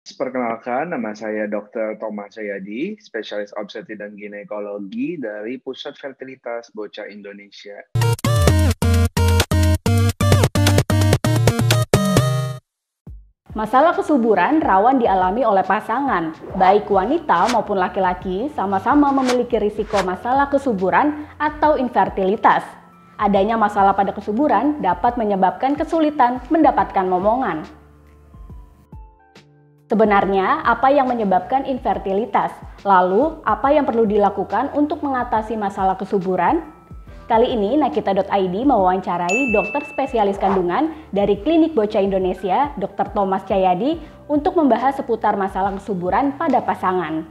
Perkenalkan, nama saya Dr. Thomas Jayadi, spesialis obstetri dan ginekologi dari Pusat Fertilitas Bocah Indonesia. Masalah kesuburan rawan dialami oleh pasangan, baik wanita maupun laki-laki sama-sama memiliki risiko masalah kesuburan atau infertilitas. Adanya masalah pada kesuburan dapat menyebabkan kesulitan mendapatkan momongan. Sebenarnya, apa yang menyebabkan infertilitas? Lalu, apa yang perlu dilakukan untuk mengatasi masalah kesuburan? Kali ini Nakita.id mewawancarai dokter spesialis kandungan dari Klinik Bocah Indonesia, Dr. Thomas Jayadi, untuk membahas seputar masalah kesuburan pada pasangan.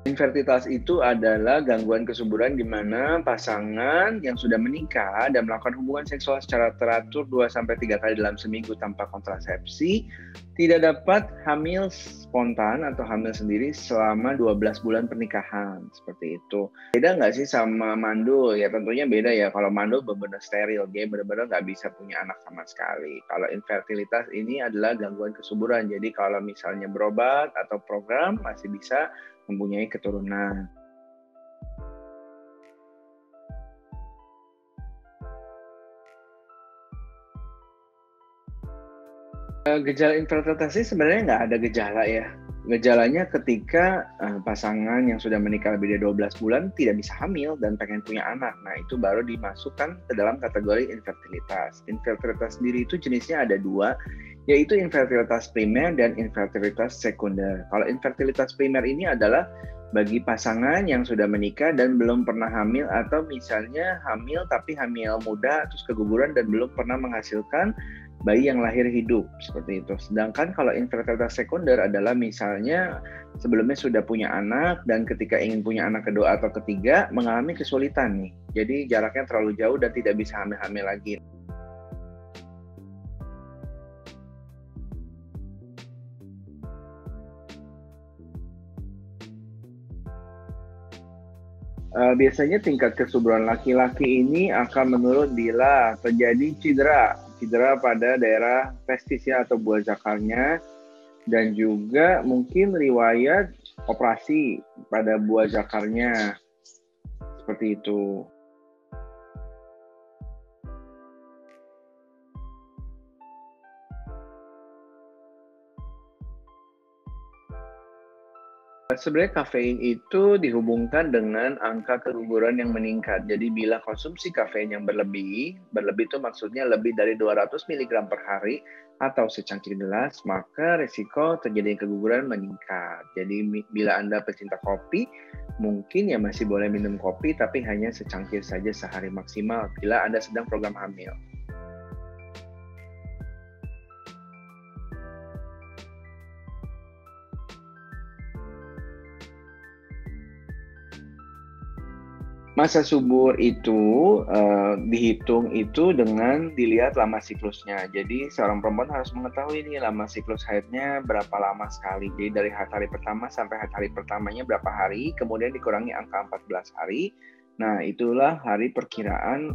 Infertilitas itu adalah gangguan kesuburan di mana pasangan yang sudah menikah dan melakukan hubungan seksual secara teratur 2-3 kali dalam seminggu tanpa kontrasepsi tidak dapat hamil spontan atau hamil sendiri selama 12 bulan pernikahan. Seperti itu. Beda nggak sih sama mandul? Ya tentunya beda ya. Kalau mandul benar-benar steril, dia benar-benar nggak bisa punya anak sama sekali. Kalau infertilitas ini adalah gangguan kesuburan. Jadi kalau misalnya berobat atau program masih bisa mempunyai keturunan. Gejala infertilitas ini sebenarnya nggak ada gejala ya. Gejalanya ketika pasangan yang sudah menikah lebih dari 12 bulan tidak bisa hamil dan pengen punya anak. Nah, itu baru dimasukkan ke dalam kategori infertilitas. Infertilitas sendiri itu jenisnya ada dua, yaitu infertilitas primer dan infertilitas sekunder. Kalau infertilitas primer ini adalah bagi pasangan yang sudah menikah dan belum pernah hamil, atau misalnya hamil tapi hamil muda terus keguguran dan belum pernah menghasilkan bayi yang lahir hidup, seperti itu. Sedangkan kalau infertilitas sekunder adalah misalnya sebelumnya sudah punya anak dan ketika ingin punya anak kedua atau ketiga mengalami kesulitan nih. Jadi jaraknya terlalu jauh dan tidak bisa hamil-hamil lagi. Biasanya tingkat kesuburan laki-laki ini akan menurun bila terjadi cedera pada daerah testisnya atau buah zakarnya, dan juga mungkin riwayat operasi pada buah zakarnya, seperti itu. Sebenarnya kafein itu dihubungkan dengan angka keguguran yang meningkat. Jadi bila konsumsi kafein yang berlebih itu maksudnya lebih dari 200 mg per hari atau secangkir gelas, maka risiko terjadi keguguran meningkat. Jadi bila Anda pecinta kopi, mungkin ya masih boleh minum kopi tapi hanya secangkir saja sehari maksimal bila Anda sedang program hamil. Masa subur itu dihitung itu dengan dilihat lama siklusnya. Jadi seorang perempuan harus mengetahui ini lama siklus haidnya berapa lama sekali. Jadi dari hari pertama sampai hari pertamanya berapa hari, kemudian dikurangi angka 14 hari. Nah, itulah hari perkiraan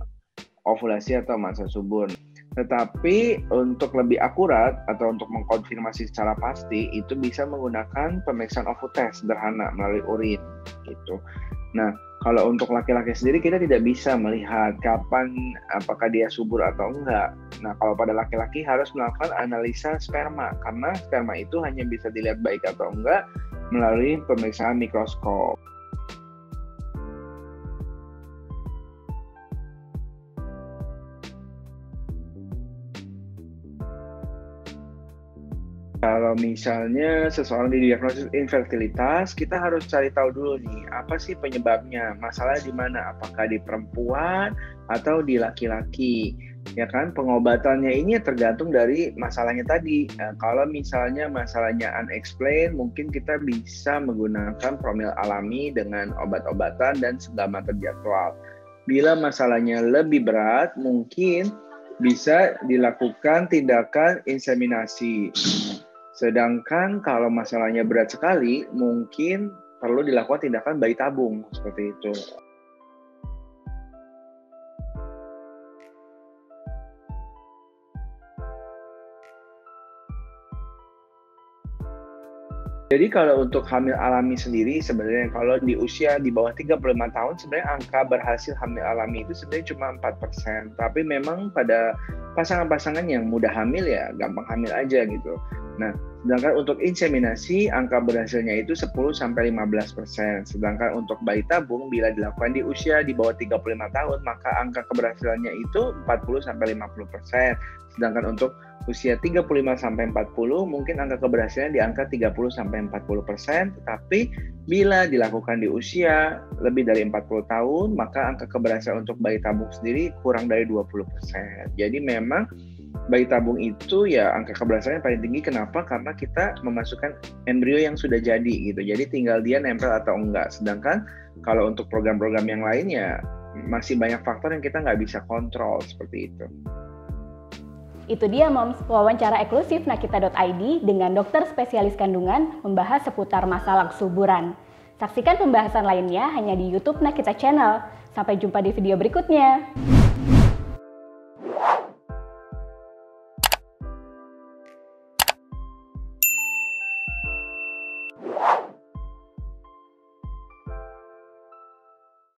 ovulasi atau masa subur. Tetapi untuk lebih akurat atau untuk mengkonfirmasi secara pasti itu bisa menggunakan pemeriksaan OVU-test sederhana melalui urin gitu. Nah, kalau untuk laki-laki sendiri kita tidak bisa melihat kapan apakah dia subur atau enggak. Nah, kalau pada laki-laki harus melakukan analisa sperma karena sperma itu hanya bisa dilihat baik atau enggak melalui pemeriksaan mikroskop. Kalau misalnya seseorang didiagnosis infertilitas, kita harus cari tahu dulu nih, apa sih penyebabnya? Masalah di mana? Apakah di perempuan atau di laki-laki? Ya kan, pengobatannya ini tergantung dari masalahnya tadi. Nah, kalau misalnya masalahnya unexplained, mungkin kita bisa menggunakan promil alami dengan obat-obatan dan segala terjadwal. Bila masalahnya lebih berat, mungkin bisa dilakukan tindakan inseminasi. Sedangkan kalau masalahnya berat sekali, mungkin perlu dilakukan tindakan bayi tabung, seperti itu. Jadi kalau untuk hamil alami sendiri sebenarnya kalau di usia di bawah 35 tahun sebenarnya angka berhasil hamil alami itu sebenarnya cuma 4%. Tapi memang pada pasangan-pasangan yang mudah hamil ya gampang hamil aja gitu. Nah, sedangkan untuk inseminasi angka berhasilnya itu 10-15%. Sedangkan untuk bayi tabung bila dilakukan di usia di bawah 35 tahun maka angka keberhasilannya itu 40-50%. Sedangkan untuk usia 35-40 mungkin angka keberhasilan di angka 30-40%, tetapi bila dilakukan di usia lebih dari 40 tahun maka angka keberhasilan untuk bayi tabung sendiri kurang dari 20%. Jadi memang bayi tabung itu ya angka keberhasilannya paling tinggi. Kenapa? Karena kita memasukkan embrio yang sudah jadi gitu. Jadi tinggal dia nempel atau enggak. Sedangkan kalau untuk program-program yang lain ya masih banyak faktor yang kita nggak bisa kontrol seperti itu. Itu dia Moms, wawancara eksklusif Nakita.id dengan dokter spesialis kandungan membahas seputar masalah kesuburan. Saksikan pembahasan lainnya hanya di YouTube Nakita Channel. Sampai jumpa di video berikutnya.